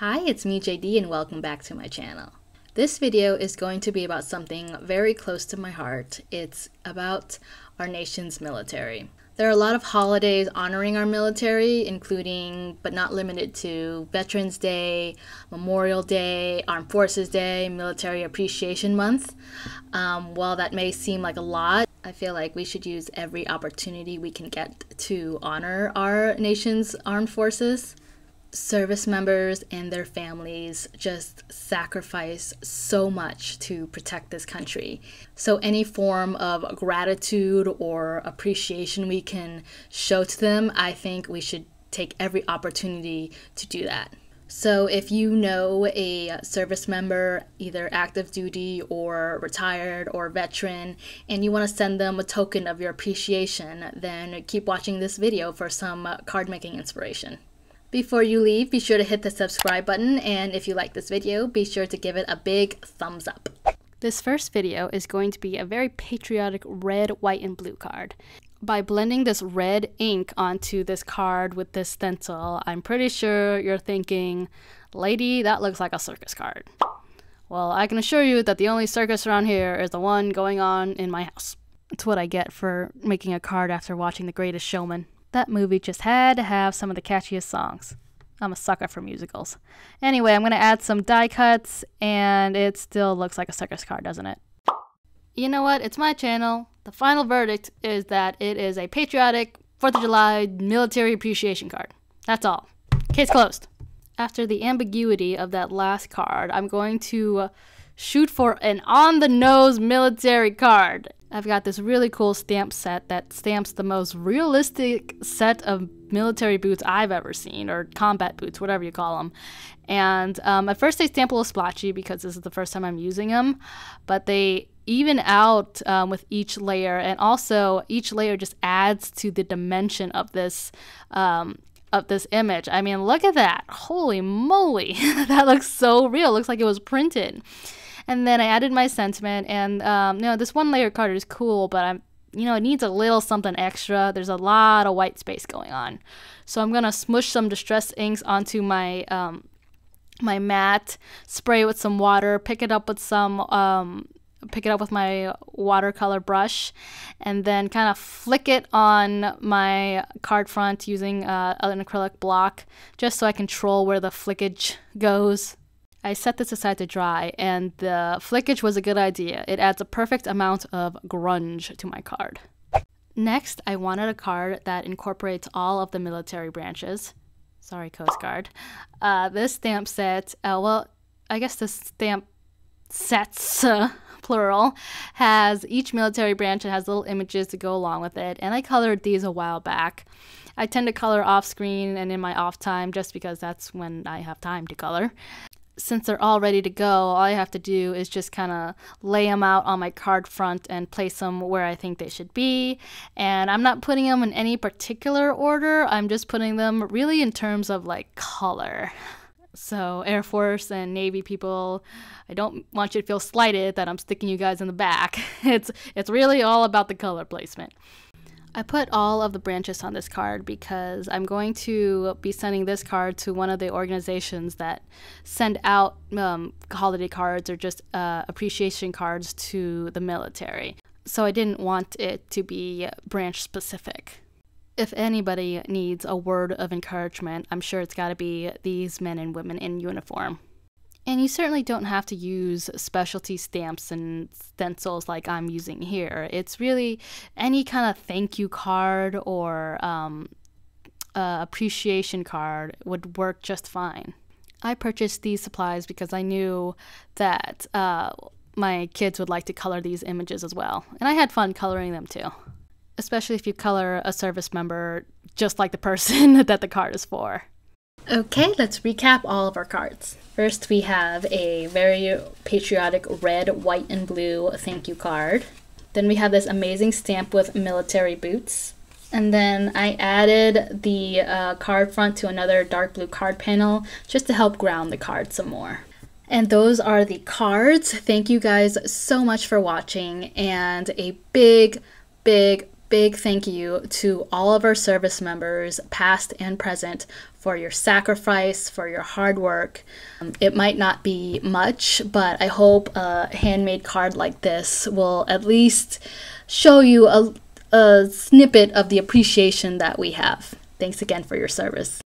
Hi, it's me JD and welcome back to my channel. This video is going to be about something very close to my heart. It's about our nation's military. There are a lot of holidays honoring our military, including but not limited to Veterans Day, Memorial Day, Armed Forces Day, Military Appreciation Month. While that may seem like a lot, I feel like we should use every opportunity we can get to honor our nation's armed forces. Service members and their families just sacrifice so much to protect this country. So any form of gratitude or appreciation we can show to them, I think we should take every opportunity to do that. So if you know a service member, either active duty or retired or veteran, and you want to send them a token of your appreciation, then keep watching this video for some card making inspiration. Before you leave, be sure to hit the subscribe button, and if you like this video, be sure to give it a big thumbs up. This first video is going to be a very patriotic red, white, and blue card. By blending this red ink onto this card with this stencil, I'm pretty sure you're thinking, lady, that looks like a circus card. Well, I can assure you that the only circus around here is the one going on in my house. It's what I get for making a card after watching The Greatest Showman. That movie just had to have some of the catchiest songs. I'm a sucker for musicals. Anyway, I'm going to add some die cuts, and it still looks like a circus card, doesn't it? You know what? It's my channel. The final verdict is that it is a patriotic 4th of July military appreciation card. That's all. Case closed. After the ambiguity of that last card, I'm going to shoot for an on-the-nose military card. I've got this really cool stamp set that stamps the most realistic set of military boots I've ever seen, or combat boots, whatever you call them. And at first they stamp a little splotchy because this is the first time I'm using them, but they even out with each layer, and also each layer just adds to the dimension of this image. I mean, look at that. Holy moly. That looks so real. It looks like it was printed. And then I added my sentiment, and this one layer card is cool, but it needs a little something extra. There's a lot of white space going on. So I'm gonna smush some distress inks onto my my mat, spray it with some water, pick it up with my watercolor brush, and then kind of flick it on my card front using an acrylic block, just so I control where the flickage goes. I set this aside to dry, and the flickage was a good idea. It adds a perfect amount of grunge to my card. Next, I wanted a card that incorporates all of the military branches. Sorry, Coast Guard. This stamp set, I guess the stamp sets, plural, has each military branch and has little images to go along with it, and I colored these a while back. I tend to color off screen and in my off time just because that's when I have time to color. Since they're all ready to go, all I have to do is just kind of lay them out on my card front and place them where I think they should be. And I'm not putting them in any particular order. I'm just putting them really in terms of like color. So Air Force and Navy people, I don't want you to feel slighted that I'm sticking you guys in the back. It's really all about the color placement. I put all of the branches on this card because I'm going to be sending this card to one of the organizations that send out holiday cards or just appreciation cards to the military. So I didn't want it to be branch specific. If anybody needs a word of encouragement, I'm sure it's got to be these men and women in uniform. And you certainly don't have to use specialty stamps and stencils like I'm using here. It's really any kind of thank you card or appreciation card would work just fine. I purchased these supplies because I knew that my kids would like to color these images as well. And I had fun coloring them too. Especially if you color a service member just like the person that the card is for. Okay, let's recap all of our cards. First, we have a very patriotic red, white, and blue thank you card. Then we have this amazing stamp with military boots. And then I added the card front to another dark blue card panel just to help ground the card some more. And those are the cards. Thank you guys so much for watching, and a big thank you to all of our service members, past and present, for your sacrifice, for your hard work. It might not be much, but I hope a handmade card like this will at least show you a snippet of the appreciation that we have. Thanks again for your service.